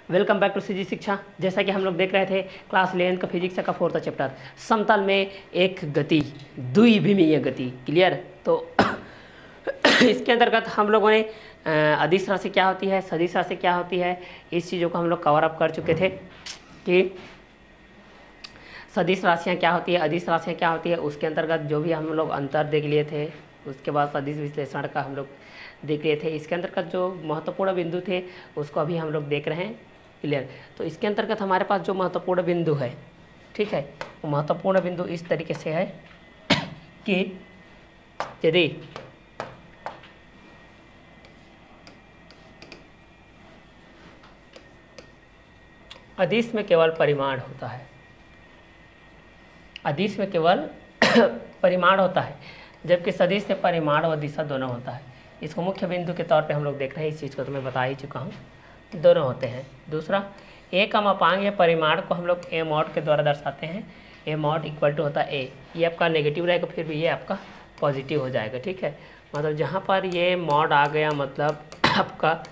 Welcome back to CG शिक्षा। जैसा कि हम लोग देख रहे थे क्लास 11 का फिजिक्स का 4th चैप्टर समतल में एक गति द्विविमीय गति। क्लियर। तो इसके अंतर्गत हम लोगों ने अदिश राशि क्या होती है, सदिश राशि क्या होती है, इस चीज़ों को हम लोग कवर अप कर चुके थे कि सदिश राशियाँ क्या होती है, अदिश राशियाँ क्या होती है। उसके अंतर्गत जो भी हम लोग अंतर देख लिए थे, उसके बाद सदिश विश्लेषण का हम लोग देख लिए थे। इसके अंतर्गत जो महत्वपूर्ण बिंदु थे उसको अभी हम लोग देख रहे हैं। क्लियर। तो इसके अंतर्गत हमारे पास जो महत्वपूर्ण बिंदु है, ठीक है, वो महत्वपूर्ण बिंदु इस तरीके से है कि यदि अदिश में केवल परिमाण होता है, अदिश में केवल परिमाण होता है, जबकि सदिश में परिमाण और दिशा दोनों होता है। इसको मुख्य बिंदु के तौर पे हम लोग देख रहे हैं। इस चीज़ को तो मैं बता ही चुका हूँ, दोनों होते हैं। दूसरा, ए का मापांक या परिमाण को हम लोग ए मॉड के द्वारा दर्शाते हैं। ए मॉड इक्वल टू होता है ए, ये आपका नेगेटिव रहेगा, फिर भी ये आपका पॉजिटिव हो जाएगा। ठीक है, मतलब जहाँ पर ये मॉड आ गया मतलब आपका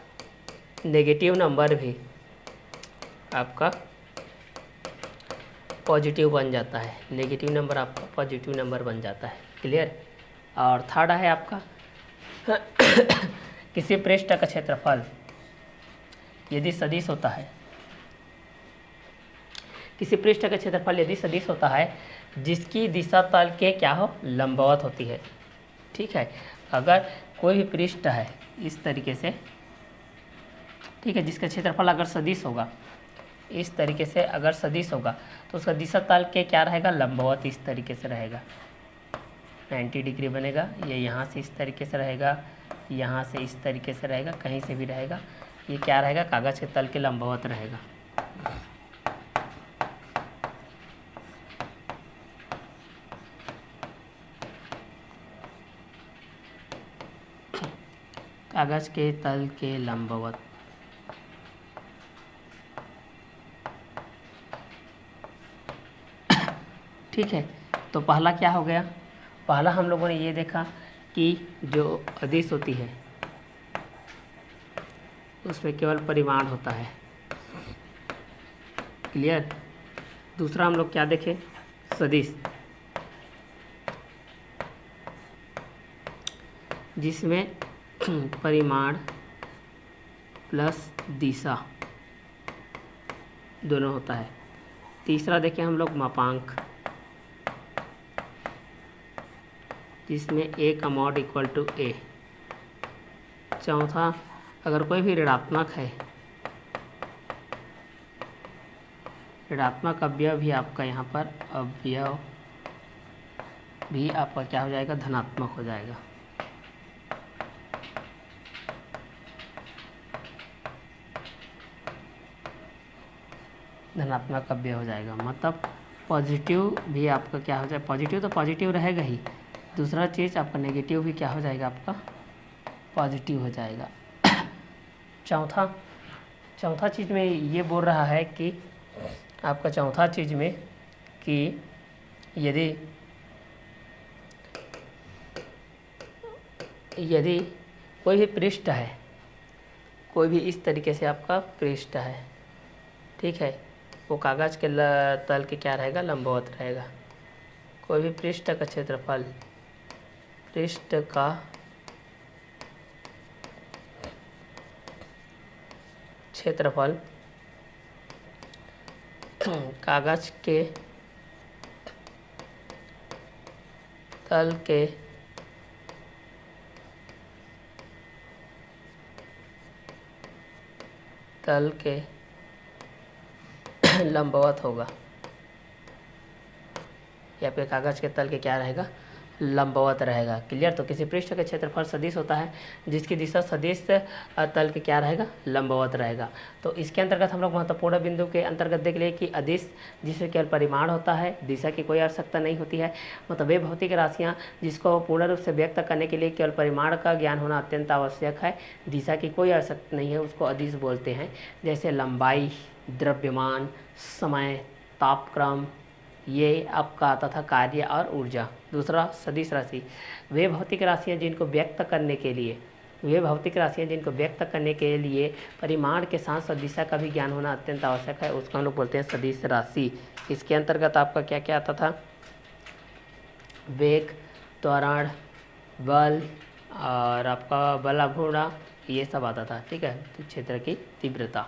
नेगेटिव नंबर भी आपका पॉजिटिव बन जाता है, नेगेटिव नंबर आपका पॉजिटिव नंबर बन जाता है। क्लियर। और थर्ड है आपका किसी पृष्ठ का क्षेत्रफल यदि सदिश होता है, किसी पृष्ठ का क्षेत्रफल यदि सदिश होता है जिसकी दिशा तल के क्या हो, लंबवत होती है। ठीक है, अगर कोई भी पृष्ठ है इस तरीके से, ठीक है, जिसका क्षेत्रफल अगर सदिश होगा, इस तरीके से अगर सदिश होगा तो उसका दिशा तल के क्या रहेगा, लंबवत इस तरीके से रहेगा, 90 डिग्री बनेगा। ये यहाँ से इस तरीके से रहेगा, यहाँ से इस तरीके से रहेगा, कहीं से भी रहेगा, ये क्या रहेगा, कागज़ के तल के लंबवत रहेगा। कागज़ के तल के लंबवत। ठीक है, तो पहला क्या हो गया, पहला हम लोगों ने ये देखा कि जो अदिश होती है उसमें केवल परिमाण होता है। क्लियर। दूसरा हम लोग क्या देखें, सदिश, जिसमें परिमाण प्लस दिशा दोनों होता है। तीसरा देखें हम लोग मापांक, जिसमें ए का मॉड इक्वल टू ए। चौथा, अगर कोई भी ऋणात्मक है, ऋणात्मक अवयव भी आपका यहाँ पर अवयव भी आपका क्या हो जाएगा, धनात्मक हो जाएगा। धनात्मक अवयव हो जाएगा, मतलब पॉजिटिव भी आपका क्या हो जाए, पॉजिटिव तो पॉजिटिव रहेगा ही, दूसरा चीज़ आपका नेगेटिव भी क्या हो जाएगा, आपका पॉजिटिव हो जाएगा। चौथा चीज़ में ये बोल रहा है कि आपका चौथा चीज़ में कि यदि कोई भी पृष्ठ है, कोई भी इस तरीके से आपका पृष्ठ है, ठीक है, वो कागज़ के तल के क्या रहेगा, लंबवत रहेगा। कोई भी पृष्ठ का क्षेत्रफल, पृष्ठ का क्षेत्रफल कागज के तल के लंबवत होगा, या फिर कागज के तल के क्या रहेगा, लंबवत रहेगा। क्लियर। तो किसी पृष्ठ का क्षेत्रफल सदिश होता है जिसकी दिशा सदिश तल के क्या रहेगा, लंबवत रहेगा। तो इसके अंतर्गत हम लोग महत्वपूर्ण बिंदु के अंतर्गत देख लिए कि अदिश जिसमें केवल परिमाण होता है, दिशा की कोई आवश्यकता नहीं होती है, मतलब वे भौतिक राशियाँ जिसको पूर्ण रूप से व्यक्त करने के लिए केवल परिमाण का ज्ञान होना अत्यंत आवश्यक है, दिशा की कोई आवश्यकता नहीं है, उसको अदिश बोलते हैं। जैसे लंबाई, द्रव्यमान, समय, तापक्रम, ये आपका आता था कार्य और ऊर्जा। दूसरा, सदिश राशि, वे भौतिक राशियाँ जिनको व्यक्त करने के लिए वे भौतिक राशियाँ जिनको व्यक्त करने के लिए परिमाण के साथ सदिशा का भी ज्ञान होना अत्यंत आवश्यक है, उसको हम लोग बोलते हैं सदिश राशि। इसके अंतर्गत आपका क्या क्या आता था? वेग, त्वरण, बल और आपका बल घूर्णन, ये सब आता था। ठीक है, तो क्षेत्र की तीव्रता।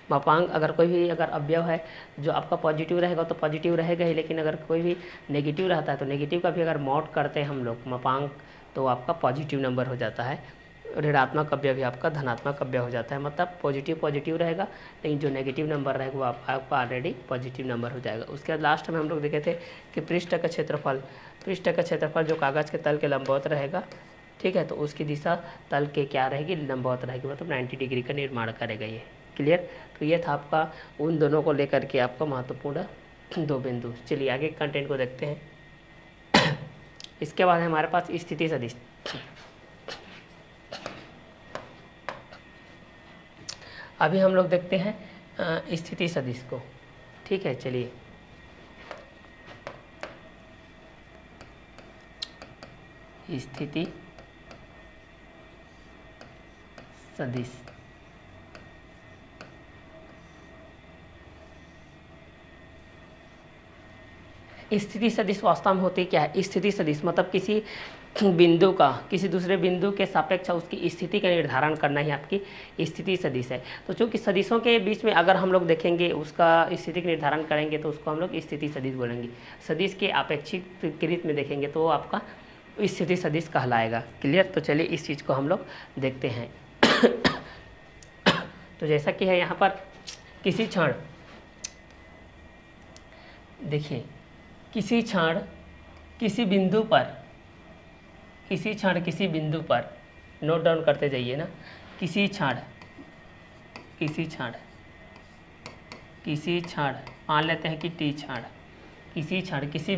मापांक अगर कोई भी अगर अवयव है जो आपका पॉजिटिव रहेगा तो पॉजिटिव रहेगा ही, लेकिन अगर कोई भी नेगेटिव रहता है तो नेगेटिव का भी अगर मॉड करते हैं हम लोग मापांक तो आपका पॉजिटिव नंबर हो जाता है। ऋणात्मक अवयव भी आपका धनात्मक अवयव हो जाता है, मतलब पॉजिटिव रहेगा, लेकिन जो नेगेटिव नंबर रहेगा वो आपका ऑलरेडी पॉजिटिव नंबर हो जाएगा। उसके बाद लास्ट में हम लोग देखे थे कि पृष्ठ का क्षेत्रफल जो कागज़ के तल के लंबवत रहेगा, ठीक है, तो उसकी दिशा तल के क्या रहेगी? लंबवत रहेगी, मतलब 90 डिग्री का निर्माण करेगा ये। क्लियर? तो ये था आपका उन दोनों को लेकर के आपका महत्वपूर्ण 2 बिंदु। चलिए आगे कंटेंट को देखते हैं। इसके बाद हमारे पास स्थिति सदिश। अभी हम लोग देखते हैं स्थिति सदिश को। ठीक है, चलिए स्थिति सदिश। स्थिति सदिश वास्तव में होती क्या है? स्थिति सदिश मतलब किसी बिंदु का किसी दूसरे बिंदु के सापेक्ष उसकी स्थिति का निर्धारण करना ही आपकी स्थिति सदिश है। तो चूंकि सदिशों के बीच में अगर हम लोग देखेंगे उसका स्थिति का निर्धारण करेंगे तो उसको हम लोग स्थिति सदिश बोलेंगे। सदिश के अपेक्षित के रीत में देखेंगे तो वो आपका स्थिति सदिश कहलाएगा। क्लियर? तो चलिए इस चीज़ को हम लोग देखते हैं। तो जैसा कि है यहाँ पर किसी क्षण, देखिए किसी क्षण किसी बिंदु पर नोट डाउन करते जाइए ना। किसी क्षण मान लेते हैं कि टी क्षण, किसी क्षण किसी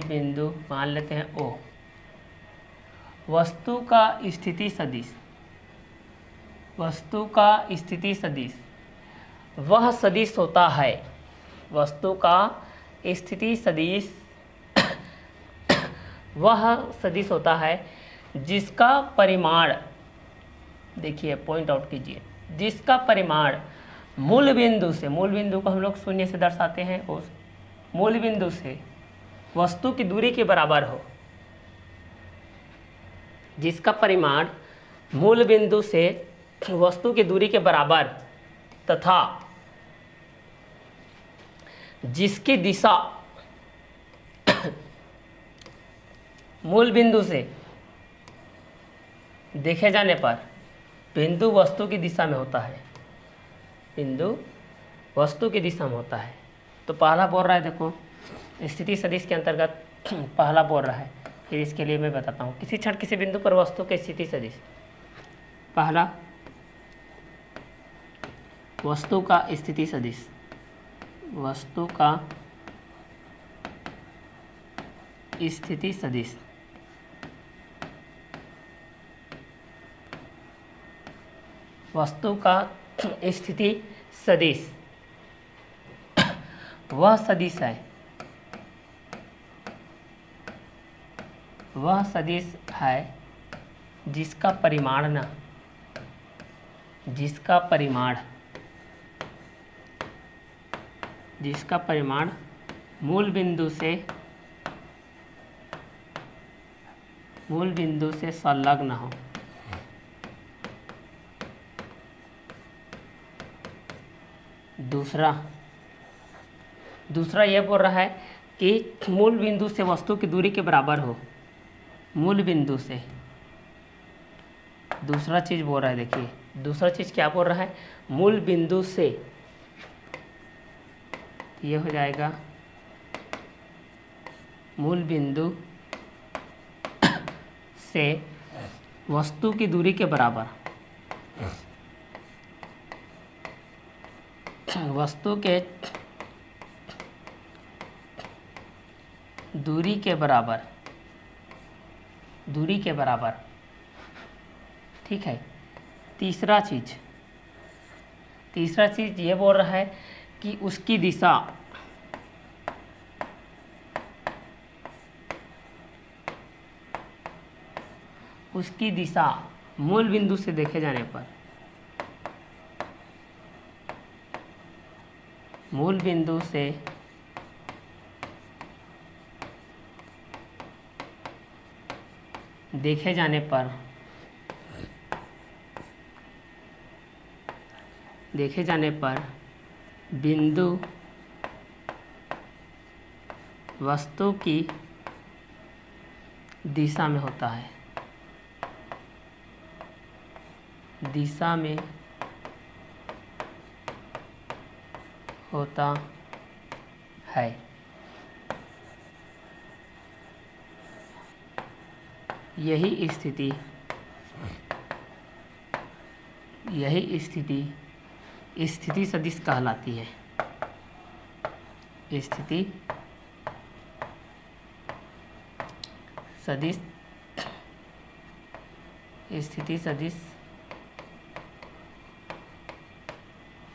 बिंदु मान लेते हैं ओ, वस्तु का स्थिति सदिश वह सदिश होता है, वस्तु का स्थिति सदिश वह सदिश होता है जिसका परिमाण, देखिए पॉइंट आउट कीजिए, जिसका परिमाण मूल बिंदु को हम लोग शून्य से दर्शाते हैं, उस मूल बिंदु से वस्तु की दूरी के बराबर हो, जिसका परिमाण मूल बिंदु से वस्तु की दूरी के बराबर तथा जिसकी दिशा मूल बिंदु से देखे जाने पर बिंदु वस्तु की दिशा में होता है, तो पहला बोल रहा है, देखो स्थिति सदिश के अंतर्गत पहला बोल रहा है, फिर इसके लिए मैं बताता हूँ। किसी क्षण किसी बिंदु पर वस्तु के स्थिति सदिश, पहला वस्तु का स्थिति सदिश, वस्तु का स्थिति सदिश वह सदिश है जिसका परिमाण मूल बिंदु से संलग्न हो। दूसरा यह बोल रहा है कि मूल बिंदु से वस्तु की दूरी के बराबर हो, मूल बिंदु से। दूसरा चीज बोल रहा है, देखिए दूसरा चीज क्या बोल रहा है, मूल बिंदु से, ये हो जाएगा मूल बिंदु से वस्तु की दूरी के बराबर, वस्तु के दूरी के बराबर, ठीक है। तीसरा चीज ये बोल रहा है कि उसकी दिशा उसकी दिशा मूल बिंदु से देखे जाने पर, मूल बिंदु से देखे जाने पर, देखे जाने पर बिंदु वस्तु की दिशा में होता है, दिशा में होता है। यही स्थिति स्थिति सदिश कहलाती है। स्थिति सदिश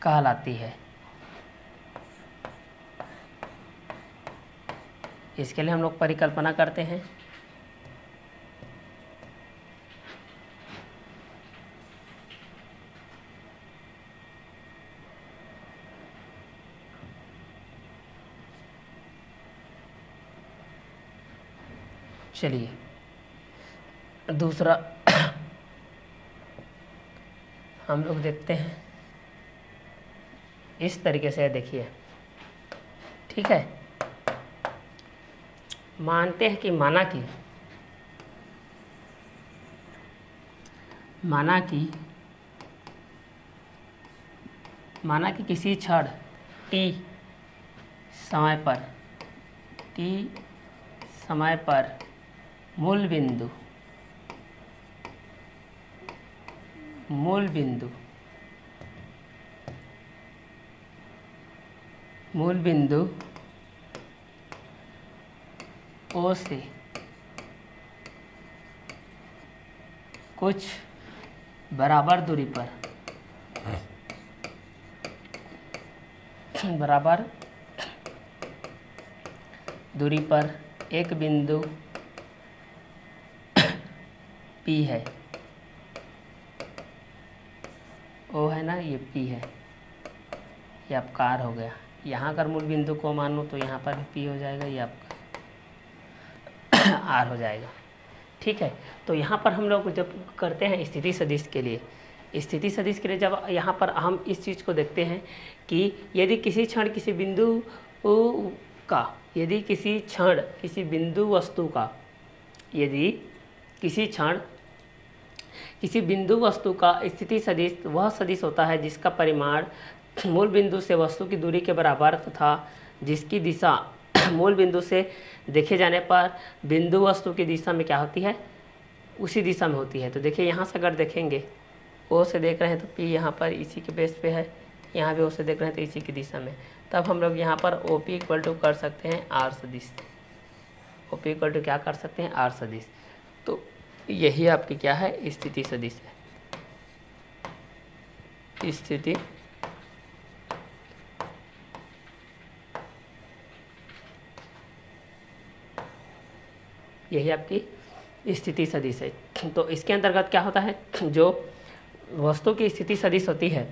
कहलाती है। इसके लिए हम लोग परिकल्पना करते हैं। चलिए दूसरा हम लोग देखते हैं इस तरीके से। देखिए, ठीक है, मानते हैं कि माना कि किसी क्षण t समय पर मूल बिंदु O से कुछ बराबर दूरी पर एक बिंदु P है। O है ना, ये P है, ये आपका R हो गया। यहाँ अगर मूल बिंदु को मानो तो यहाँ पर भी P हो जाएगा, ये आपका R हो जाएगा। ठीक है, तो यहाँ पर हम लोग जब करते हैं स्थिति सदिश के लिए, जब यहाँ पर हम इस चीज़ को देखते हैं कि यदि किसी क्षण किसी बिंदु वस्तु का स्थिति सदिश वह सदिश होता है जिसका परिमाण मूल बिंदु से वस्तु की दूरी के बराबर तथा जिसकी दिशा मूल बिंदु से देखे जाने पर बिंदु वस्तु की दिशा में क्या होती है, उसी दिशा में होती है। तो देखिए, यहाँ से अगर देखेंगे O से देख रहे हैं तो P यहाँ पर इसी के बेस पे है, यहाँ भी O से देख रहे हैं तो इसी की दिशा में। तब हम लोग यहाँ पर OP इक्वल टू कर सकते हैं R सदिश। OP इक्वल टू क्या कर सकते हैं, R सदिश। तो यही आपकी क्या है, स्थिति सदिश है। स्थिति यही आपकी स्थिति सदिश है। तो इसके अंतर्गत क्या होता है, जो वस्तु की स्थिति सदिश होती है,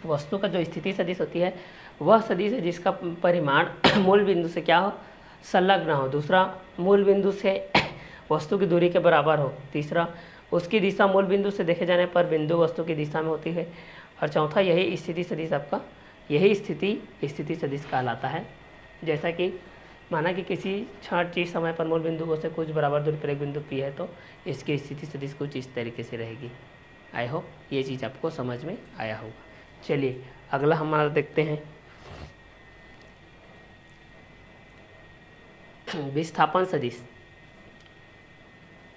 वस्तु का जो स्थिति सदिश होती है वह सदिश है जिसका परिमाण मूल बिंदु से क्या हो, संलग्न हो। दूसरा, मूल बिंदु से वस्तु की दूरी के बराबर हो। तीसरा, उसकी दिशा मूल बिंदु से देखे जाने पर बिंदु वस्तु की दिशा में होती है। और चौथा, यही स्थिति सदिश आपका, यही स्थिति सदिश कहलाता है। जैसा कि माना कि किसी क्षण t समय पर मूल बिंदु से कुछ बराबर दूरी पर एक बिंदु P है, तो इसकी स्थिति सदिश कुछ इस तरीके से रहेगी। आई होप ये चीज़ आपको समझ में आया होगा। चलिए अगला हमारा देखते हैं विस्थापन सदिश।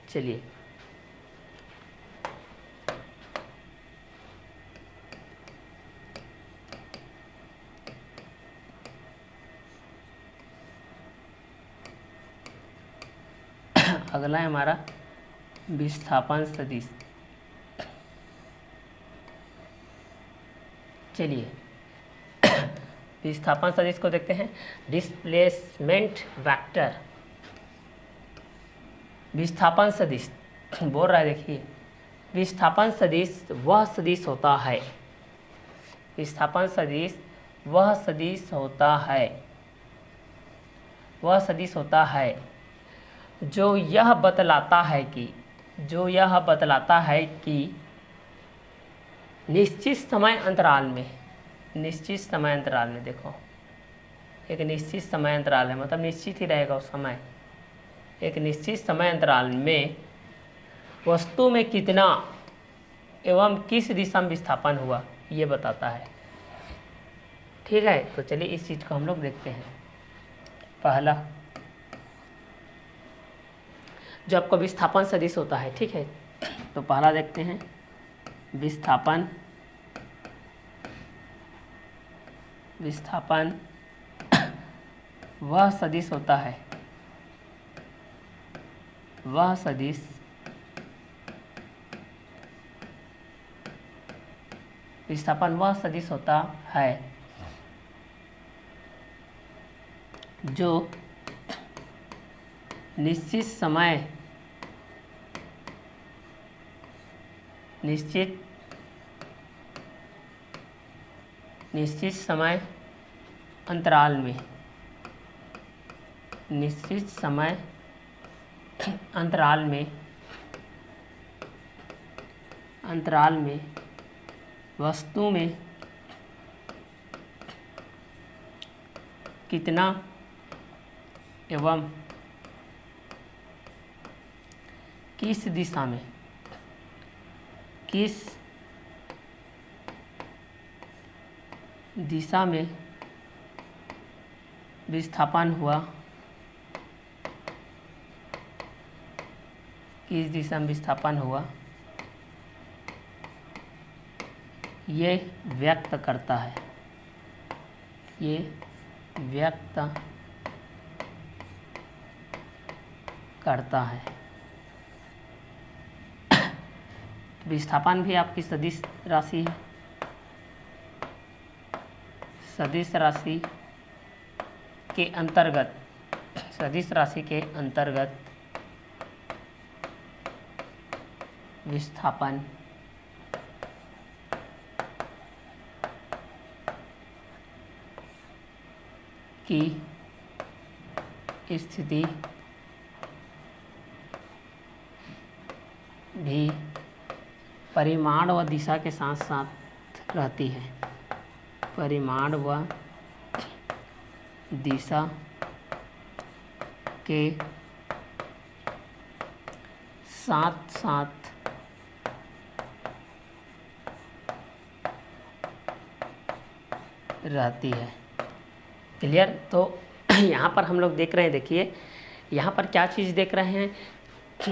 चलिए अगला है हमारा विस्थापन सदिश। चलिए विस्थापन सदिश को देखते हैं। डिस्प्लेसमेंट वेक्टर विस्थापन सदिश बोल रहा है, देखिए विस्थापन सदिश वह सदिश होता है, विस्थापन सदिश वह सदिश होता है, वह सदिश होता है जो यह बतलाता है कि, जो यह बतलाता है कि निश्चित समय अंतराल में, निश्चित समय अंतराल में, देखो एक निश्चित समय अंतराल है, मतलब निश्चित ही रहेगा उस समय, एक निश्चित समय अंतराल में वस्तु में कितना एवं किस दिशा में विस्थापन हुआ ये बताता है। ठीक है, तो चलिए इस चीज़ को हम लोग देखते हैं। पहला जो आपका विस्थापन सदिश होता है, ठीक है, तो पहला देखते हैं विस्थापन, विस्थापन वह सदिश होता है, वह सदिश विस्थापन वह सदिश होता है जो निश्चित समय, निश्चित समय अंतराल में, निश्चित समय अंतराल में, अंतराल में वस्तु में कितना एवं किस दिशा में, किस दिशा में विस्थापन हुआ, किस दिशा में विस्थापन हुआ, ये व्यक्त करता है, ये व्यक्त करता है। विस्थापन भी आपकी सदिश राशि है, सदिश राशि के अंतर्गत, सदिश राशि के अंतर्गत विस्थापन की स्थिति भी परिमाण व दिशा के साथ साथ रहती है, परिमाण व दिशा के साथ साथ रहती है। क्लियर? तो यहाँ पर हम लोग देख रहे हैं, देखिए यहाँ पर क्या चीज़ देख रहे हैं,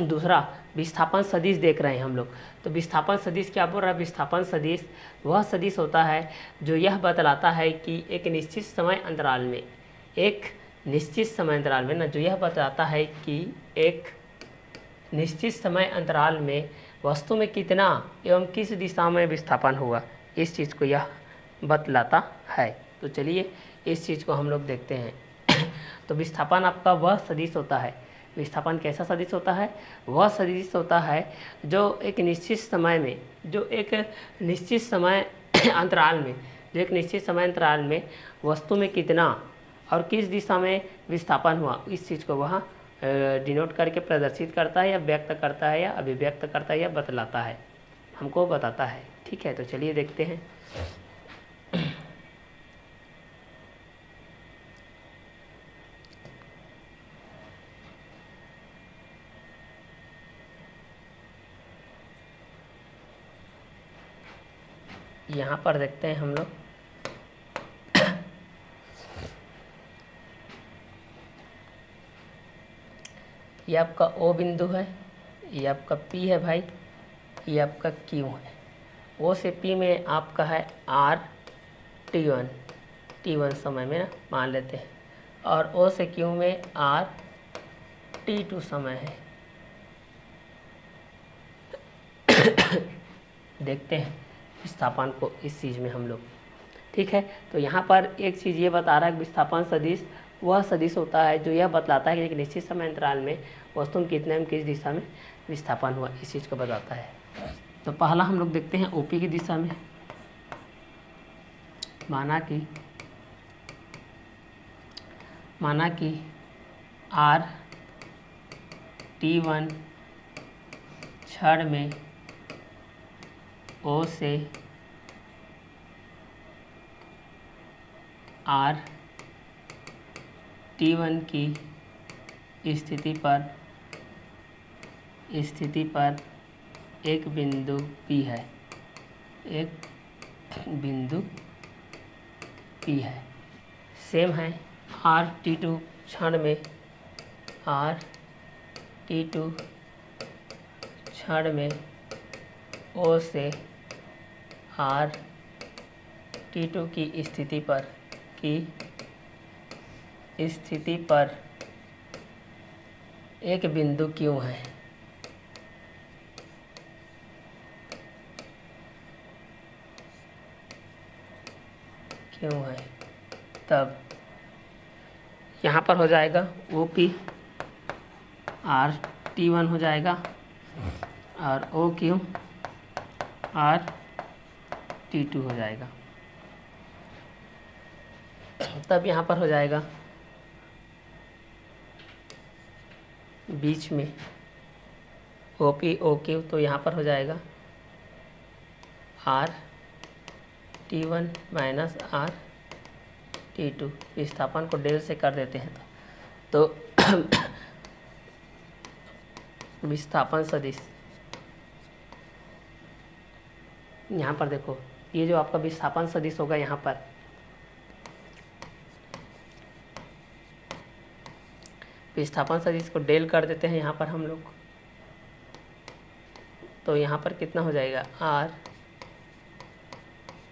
दूसरा विस्थापन सदिश देख रहे हैं हम लोग। तो विस्थापन सदिश क्या बोल रहा है, विस्थापन सदिश वह सदिश होता है जो यह बतलाता है कि एक निश्चित समय अंतराल में, एक निश्चित समय अंतराल में ना, जो यह बताता है कि एक निश्चित समय अंतराल में वस्तु में कितना एवं किस दिशा में विस्थापन हुआ, इस चीज़ को यह बतलाता है। तो चलिए इस चीज़ को हम लोग देखते हैं। तो विस्थापन आपका वह सदिश होता है, विस्थापन कैसा सदिश होता है, वह सदिश होता है जो एक निश्चित समय में, जो एक निश्चित समय अंतराल में, जो एक निश्चित समय अंतराल में वस्तु में कितना और किस दिशा में विस्थापन हुआ, इस चीज़ को वह डिनोट करके प्रदर्शित करता है या व्यक्त करता है या अभिव्यक्त करता है या बतलाता है, हमको बताता है। ठीक है, तो चलिए देखते हैं। यहाँ पर देखते हैं हम लोग, ये आपका O बिंदु है, ये आपका P है भाई, ये आपका Q है। O से P में आपका है R T1 समय में ना मान लेते हैं, और O से Q में RT2 समय है। देखते हैं विस्थापन को इस चीज़ में हम लोग। ठीक है, तो यहाँ पर एक चीज़ ये बता रहा है कि विस्थापन सदिश वह सदिश होता है जो यह बतलाता है कि एक निश्चित समय अंतराल में वस्तु में कितने में किस दिशा में विस्थापन हुआ, इस चीज़ को बताता है। तो पहला हम लोग देखते हैं ओपी की दिशा में। माना कि आर T1 क्षण में O से आर T1 की स्थिति पर एक बिंदु P है, सेम है आर T2 क्षण में O से आर T2 की स्थिति पर एक बिंदु Q है। तब यहाँ पर हो जाएगा OP आर T1 हो जाएगा और OQ आर T2 हो जाएगा। तब यहाँ पर हो जाएगा बीच में OP OQ, तो यहाँ पर हो जाएगा are T1 minus are T2। विस्थापन को डेल से कर देते हैं तो विस्थापन सदिश, यहाँ पर देखो ये जो आपका विस्थापन सदिश होगा, यहाँ पर विस्थापन सदिश को डेल कर देते हैं यहाँ पर हम लोग। तो यहाँ पर कितना हो जाएगा are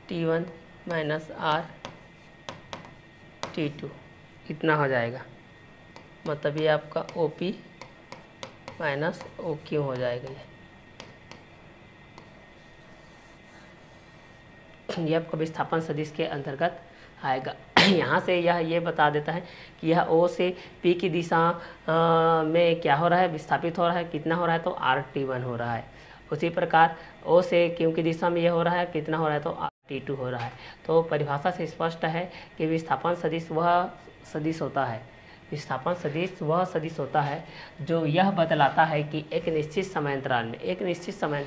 T1 minus are T2 इतना हो जाएगा। मतलब ये आपका OP माइनस OQ हो जाएगा। ये आपका विस्थापन सदिश के अंतर्गत आएगा। यहाँ से यह ये बता देता है कि यह O से P की दिशा में क्या हो रहा है, विस्थापित हो रहा है, कितना हो रहा है, तो RT1 हो रहा है। उसी प्रकार O से Q की दिशा में यह हो रहा है, कितना हो रहा है, तो RT2 हो रहा है। तो परिभाषा से स्पष्ट है कि विस्थापन सदिश वह सदिश होता है, विस्थापन सदिश वह सदिश होता है जो यह बतलाता है कि एक निश्चित समय अंतराल में, एक निश्चित समय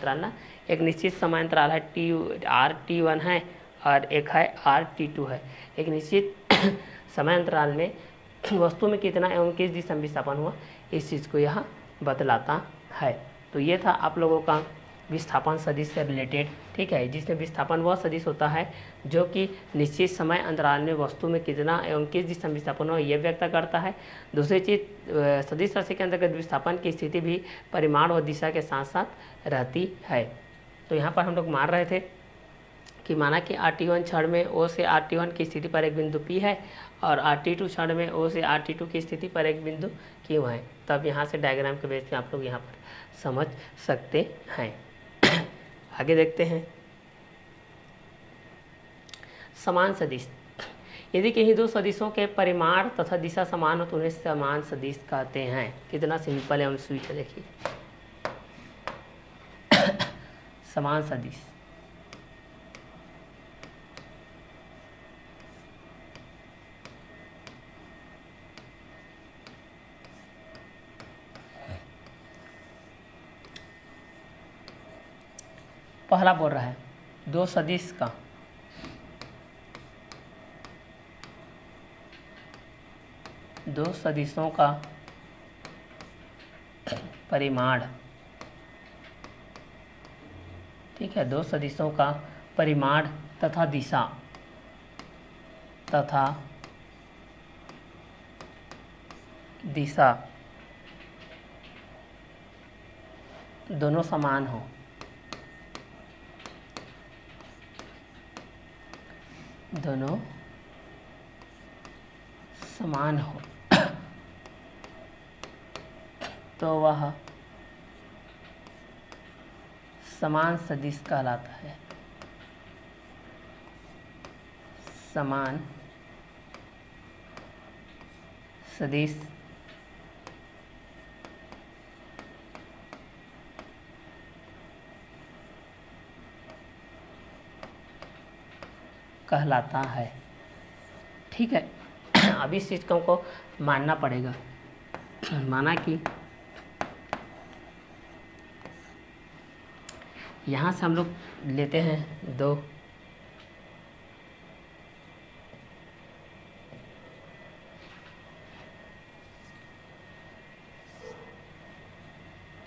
अंतराल है RT1 है और एक है RT2 है। एक निश्चित समय अंतराल में वस्तु में कितना एवं किस दिशा में विस्थापन हुआ, इस चीज़ को यह बतलाता है। तो ये था आप लोगों का विस्थापन सदिश से रिलेटेड, ठीक है, जिसमें विस्थापन वह सदिश होता है जो कि निश्चित समय अंतराल में वस्तु में कितना एवं किस दिशा में विस्थापन हो यह व्यक्त करता है। दूसरी चीज, सदिश राशि के अंतर्गत विस्थापन की स्थिति भी परिमाण और दिशा के साथ साथ रहती है। तो यहाँ पर हम लोग मान रहे थे कि माना कि RT1 क्षण में O से RT1 की स्थिति पर एक बिंदु P है और RT2 क्षण में O से RT2 की स्थिति पर एक बिंदु Q है। तब यहाँ से डायग्राम के बेस पे आप लोग यहाँ पर समझ सकते हैं। आगे देखते हैं समान सदिश। यदि किन्हीं दो सदिशों के परिमाण तथा दिशा समान हो तो उन्हें समान सदिश कहते हैं। कितना सिंपल एवं स्वीट है, देखिए समान सदिश। पहला बोल रहा है दो सदिशों का परिमाण, ठीक है, दो सदिशों का परिमाण तथा दिशा दोनों समान हो, दोनों समान हो तो वह समान सदिश कहलाता है। समान सदिश कहलाता है। ठीक है, अब इस चीज़ को हमको मानना पड़ेगा। माना कि यहाँ से हम लोग लेते हैं 2,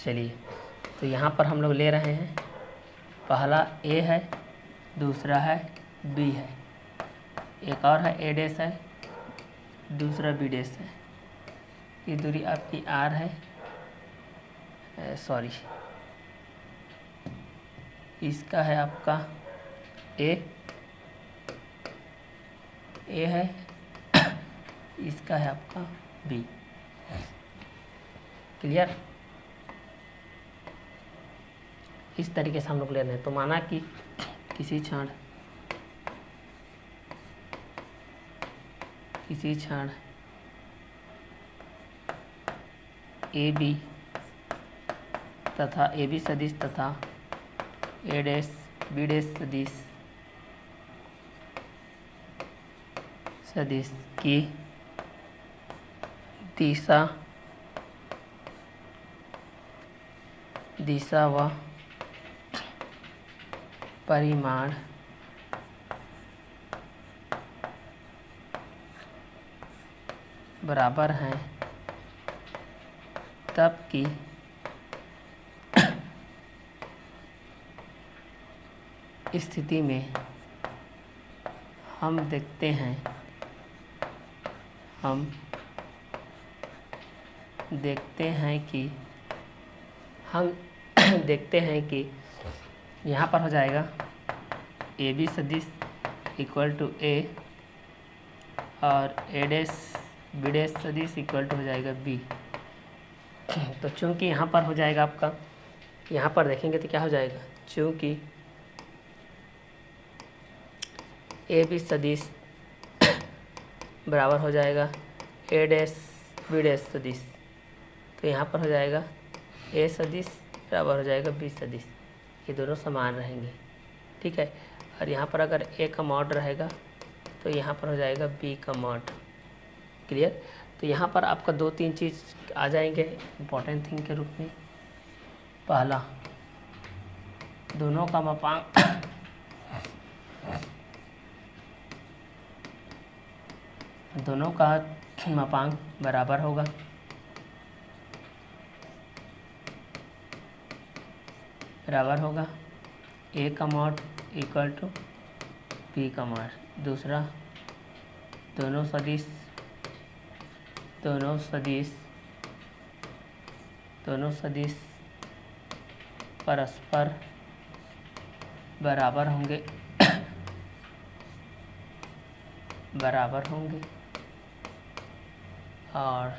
चलिए तो यहाँ पर हम लोग ले रहे हैं, पहला ए है, दूसरा है बी है, एक और है ए डैश है, दूसरा बी डैश है। ये दूरी आपकी आर है, सॉरी इसका है आपका ए है, इसका है आपका बी। क्लियर? इस तरीके से हम लोग ले रहे हैं। तो माना कि किसी क्षण ए बी तथा ए बी सदिश तथा ए डैश बी डैश सदिश की दिशा व परिमाण बराबर हैं, तब की स्थिति में हम देखते हैं कि यहाँ पर हो जाएगा ए बी सदिश इक्वल टू ए और ए डैश बी डैश सदिश इक्वल टू हो जाएगा बी। तो चूंकि यहाँ पर हो जाएगा आपका, यहाँ पर देखेंगे तो क्या हो जाएगा, चूंकि ए बी सदिश बराबर हो जाएगा ए डैश बी डैश सदिश, तो यहाँ पर हो जाएगा ए सदिश बराबर हो जाएगा बी सदिश, ये दोनों समान रहेंगे। ठीक है, और यहाँ पर अगर ए का मॉड रहेगा तो यहाँ पर हो जाएगा बी का मॉड। क्लियर? तो यहाँ पर आपका 2-3 चीज़ आ जाएंगे इम्पोर्टेंट थिंग के रूप में। पहला, दोनों का मापांक बराबर होगा। ए का मॉड इक्वल टू बी का मॉड। दूसरा, दोनों सदिश परस्पर बराबर होंगे। और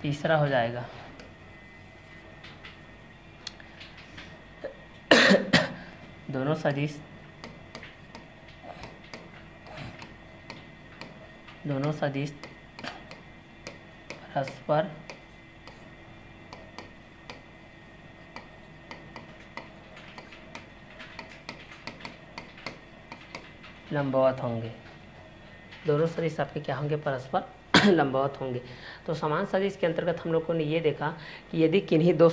तीसरा हो जाएगा दोनों सदिश परस्पर लंबवत होंगे। दोनों सदिश आपके क्या होंगे, परस्पर लंबवत होंगे। तो समान सदिश के अंतर्गत हम लोगों ने ये देखा कि यदि किन्हीं दो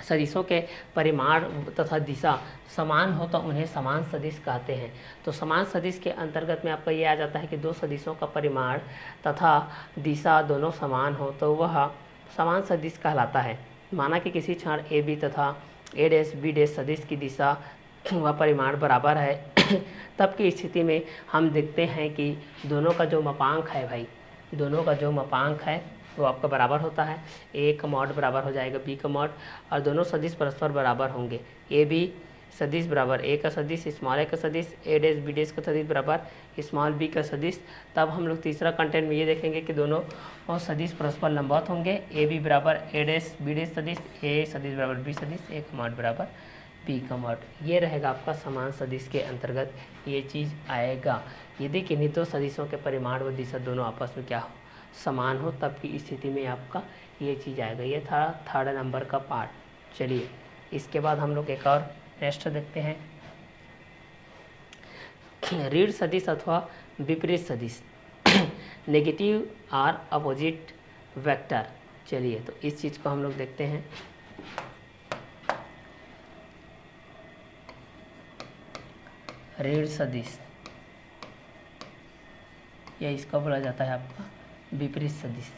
सदिशों के परिमाण तथा दिशा समान हो तो उन्हें समान सदिश कहते हैं। तो समान सदिश के अंतर्गत में आपका ये आ जाता है कि दो सदिशों का परिमाण तथा दिशा दोनों समान हो तो वह समान सदिश कहलाता है। माना कि किसी क्षण ए बी तथा ए डैश बी डैश सदिश की दिशा व परिमाण बराबर है तब की स्थिति में हम देखते हैं कि दोनों का जो मापांक है वो आपका बराबर होता है। ए का मॉड बराबर हो जाएगा बी का मॉड और दोनों सदिश परस्पर बराबर होंगे। ए बी सदिश बराबर ए का सदिश, स्मॉल ए का सदिश, ए डैश बी डैश का सदिश बराबर स्मॉल बी का सदिश। तब हम लोग तीसरा कंटेंट में ये देखेंगे कि दोनों सदिश परस्पर लंबवत होंगे। ए बी बराबर ए डैश बी डैश सदिश, ए सदिश बराबर बी सदिश, ए का मॉड बराबर पी कमर्ट, ये रहेगा आपका समान सदिश के अंतर्गत ये चीज़ आएगा। यदि किन्हीं दो सदिशों के परिमाण व दिशा दोनों आपस में क्या हो, समान हो, तब की स्थिति में आपका ये चीज़ आएगा। ये था थर्ड नंबर का पार्ट। चलिए इसके बाद हम लोग एक और नेक्स्ट देखते हैं, ऋण सदिश अथवा विपरीत सदिश, नेगेटिव आर अपोजिट वेक्टर। चलिए तो इस चीज़ को हम लोग देखते हैं। ऋण सदिश या इसका बोला जाता है आपका विपरीत सदिश।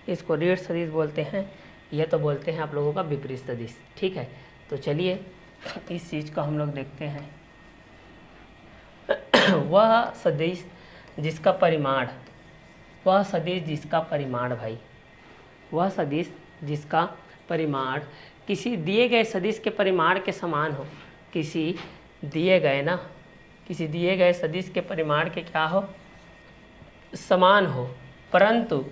इसको ऋण सदिश बोलते हैं, यह तो बोलते हैं आप लोगों का विपरीत सदिश। ठीक है, तो चलिए इस चीज़ को हम लोग देखते हैं। वह सदिश जिसका परिमाण, वह सदिश जिसका परिमाण भाई, वह सदिश जिसका परिमाण किसी दिए गए सदिश के परिमाण के समान हो, किसी दिए गए सदिश के परिमाण के क्या हो, समान हो, परंतु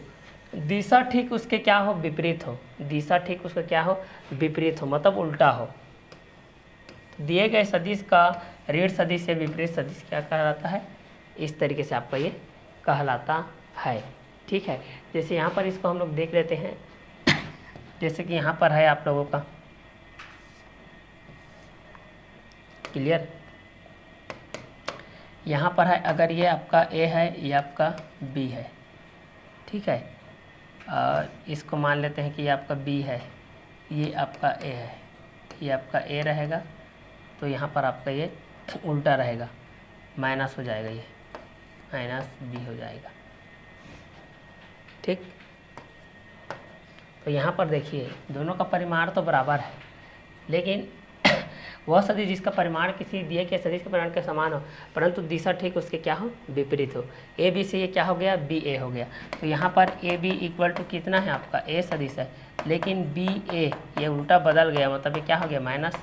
दिशा ठीक उसके क्या हो, विपरीत हो। दिशा ठीक उसका क्या हो, विपरीत हो, मतलब उल्टा हो। दिए गए सदिश का ऋण सदिश या विपरीत सदिश क्या कहलाता है, इस तरीके से आपका ये कहलाता है। ठीक है, जैसे यहाँ पर इसको हम लोग देख लेते हैं। जैसे कि यहाँ पर है आप लोगों का, क्लियर, यहाँ पर है, अगर ये आपका ए है, ये आपका बी है। ठीक है, इसको मान लेते हैं कि ये आपका बी है, ये आपका ए है, ये आपका ए रहेगा, तो यहाँ पर आपका ये उल्टा रहेगा, माइनस हो जाएगा, ये माइनस बी हो जाएगा। ठीक, तो यहाँ पर देखिए दोनों का परिमाण तो बराबर है, लेकिन वह सदिश जिसका परिमाण किसी दिए गए सदिश के परिमाण के समान हो, परंतु दिशा ठीक उसके क्या हो, विपरीत हो। ए बी से ये क्या हो गया, बी ए हो गया। तो यहाँ पर ए बी इक्वल टू कितना है आपका, ए सदिश है, लेकिन बी ए ये उल्टा बदल गया, मतलब ये क्या हो गया, माइनस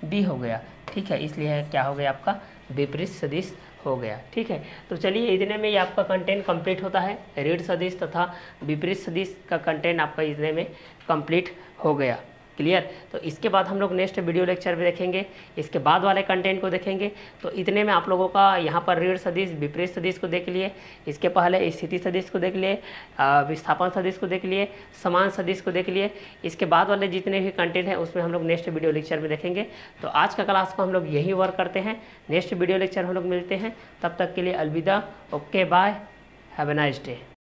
बी हो गया। ठीक है, इसलिए क्या हो गया आपका विपरीत सदिश हो गया। ठीक है, तो चलिए इतने में ये आपका कंटेंट कंप्लीट होता है। ऋण सदिश तथा विपरीत सदिश का कंटेंट आपका इतने में कंप्लीट हो गया। क्लियर, तो इसके बाद हम लोग नेक्स्ट वीडियो लेक्चर में देखेंगे, इसके बाद वाले कंटेंट को देखेंगे। तो इतने में आप लोगों का यहाँ पर ऋण सदिश विपरीत सदिश को देख लिए, इसके पहले स्थिति सदिश को देख लिए, विस्थापन सदिश को देख लिए, समान सदिश को देख लिए। इसके बाद वाले जितने भी कंटेंट हैं उसमें हम लोग नेक्स्ट वीडियो लेक्चर में देखेंगे। तो आज का क्लास को हम लोग यही वर्क करते हैं, नेक्स्ट वीडियो लेक्चर हम लोग मिलते हैं, तब तक के लिए अलविदा, okay bye, have a nice day.